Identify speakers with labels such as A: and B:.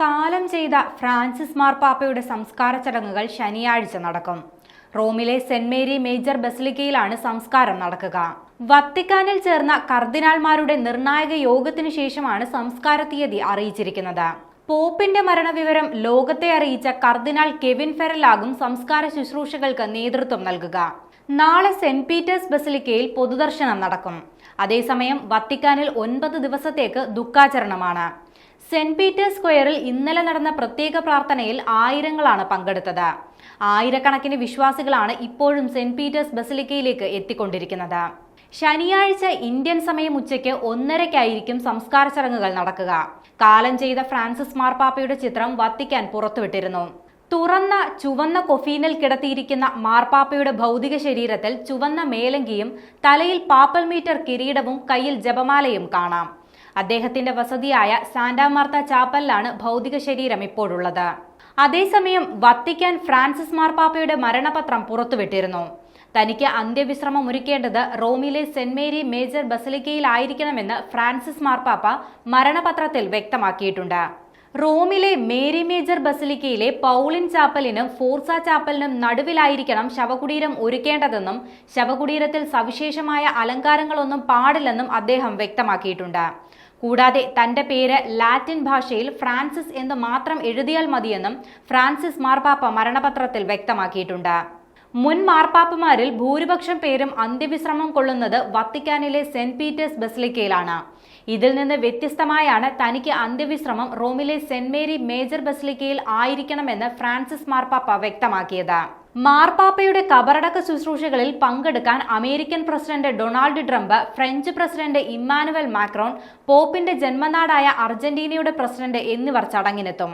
A: കാലം ചെയ്ത ഫ്രാൻസിസ് മാർപ്പാപ്പയുടെ സംസ്കാര ചടങ്ങുകൾ ശനിയാഴ്ച നടക്കും. റോമിലെ സെന്റ് മേരി മേജർ ബസിലിക്കയിലാണ് സംസ്കാരം നടക്കുക. വത്തിക്കാനിൽ ചേർന്ന കർദിനാൾമാരുടെ നിർണായക യോഗത്തിനു ശേഷമാണ് സംസ്കാര തീയതി അറിയിച്ചിരിക്കുന്നത്. പോപ്പിന്റെ മരണവിവരം ലോകത്തെ അറിയിച്ച കർദിനാൾ കെവിൻ ഫെറലാകും സംസ്കാര ശുശ്രൂഷകൾക്ക് നേതൃത്വം നൽകുക. നാളെ സെന്റ് പീറ്റേഴ്സ് ബസിലിക്കയിൽ പൊതുദർശനം നടക്കും. അതേസമയം വത്തിക്കാനിൽ 9 ദിവസത്തേക്ക് ദുഃഖാചരണമാണ്. സെന്റ് പീറ്റേഴ്സ് സ്ക്വയറിൽ ഇന്നലെ നടന്ന പ്രത്യേക പ്രാർത്ഥനയിൽ ആയിരങ്ങളാണ് പങ്കെടുത്തത്. ആയിരക്കണക്കിന് വിശ്വാസികളാണ് ഇപ്പോഴും സെന്റ് പീറ്റേഴ്സ് ബസിലിക്കയിലേക്ക് എത്തിക്കൊണ്ടിരിക്കുന്നത്. ശനിയാഴ്ച ഇന്ത്യൻ സമയം ഉച്ചയ്ക്ക് 1:30-ക്കായിരിക്കും സംസ്കാര ചടങ്ങുകൾ നടക്കുക. കാലം ചെയ്ത ഫ്രാൻസിസ് മാർപ്പാപ്പയുടെ ചിത്രം വത്തിക്കാൻ പുറത്തുവിട്ടിരുന്നു. തുറന്ന ചുവന്ന കൊഫീനിൽ കിടത്തിയിരിക്കുന്ന മാർപ്പാപ്പയുടെ ഭൗതിക ശരീരത്തിൽ ചുവന്ന മേലങ്കിയും തലയിൽ പാപ്പൽ മീറ്റർ കിരീടവും കയ്യിൽ ജപമാലയും കാണാം. അദ്ദേഹത്തിന്റെ വസതിയായ സാന്റാ മാർത്ത ചാപ്പലിലാണ് ഭൗതിക ശരീരം ഇപ്പോഴുള്ളത്. അതേസമയം വത്തിക്കാൻ ഫ്രാൻസിസ് മാർപ്പാപ്പയുടെ മരണപത്രം പുറത്തുവിട്ടിരുന്നു. തനിക്ക് അന്ത്യവിശ്രമം ഒരുക്കേണ്ടത് റോമിലെ സെന്റ് മേരി മേജർ ബസിലിക്കയിലായിരിക്കണമെന്ന് ഫ്രാൻസിസ് മാർപ്പാപ്പ മരണപത്രത്തിൽ വ്യക്തമാക്കിയിട്ടുണ്ട്. റോമിലെ മേരി മേജർ ബസിലിക്കയിലെ പൗളിൻ ചാപ്പലിനും ഫോർസ ചാപ്പലിനും നടുവിലായിരിക്കണം ശവകുടീരം ഒരുക്കേണ്ടതെന്നും ശവകുടീരത്തിൽ സവിശേഷമായ അലങ്കാരങ്ങളൊന്നും പാടില്ലെന്നും അദ്ദേഹം വ്യക്തമാക്കിയിട്ടുണ്ട്. കൂടാതെ തന്റെ പേര് ലാറ്റിൻ ഭാഷയിൽ ഫ്രാൻസിസ് എന്ന് മാത്രം എഴുതിയാൽ മതിയെന്നും ഫ്രാൻസിസ് മാർപ്പാപ്പ മരണപത്രത്തിൽ വ്യക്തമാക്കിയിട്ടുണ്ട്. മുൻ മാർപ്പാപ്പമാരിൽ ഭൂരിപക്ഷം പേരും അന്ത്യവിശ്രമം കൊള്ളുന്നത് വത്തിക്കാനിലെ സെന്റ് പീറ്റേഴ്സ് ബസിലിക്കയിലാണ്. ഇതിൽ നിന്ന് വ്യത്യസ്തമായാണ് തനിക്ക് അന്ത്യവിശ്രമം റോമിലെ സെന്റ് മേരി മേജർ ബസിലിക്കയിൽ ആയിരിക്കണമെന്ന് ഫ്രാൻസിസ് മാർപ്പാപ്പ വ്യക്തമാക്കിയത്. മാർപ്പാപ്പയുടെ കബറടക്ക ശുശ്രൂഷകളിൽ പങ്കെടുക്കാൻ American president Donald Trump, French president Emmanuel Macron, പോപ്പിന്റെ ജന്മനാടായ അർജന്റീനയുടെ പ്രസിഡന്റ് എന്നിവർ ചടങ്ങിനെത്തും.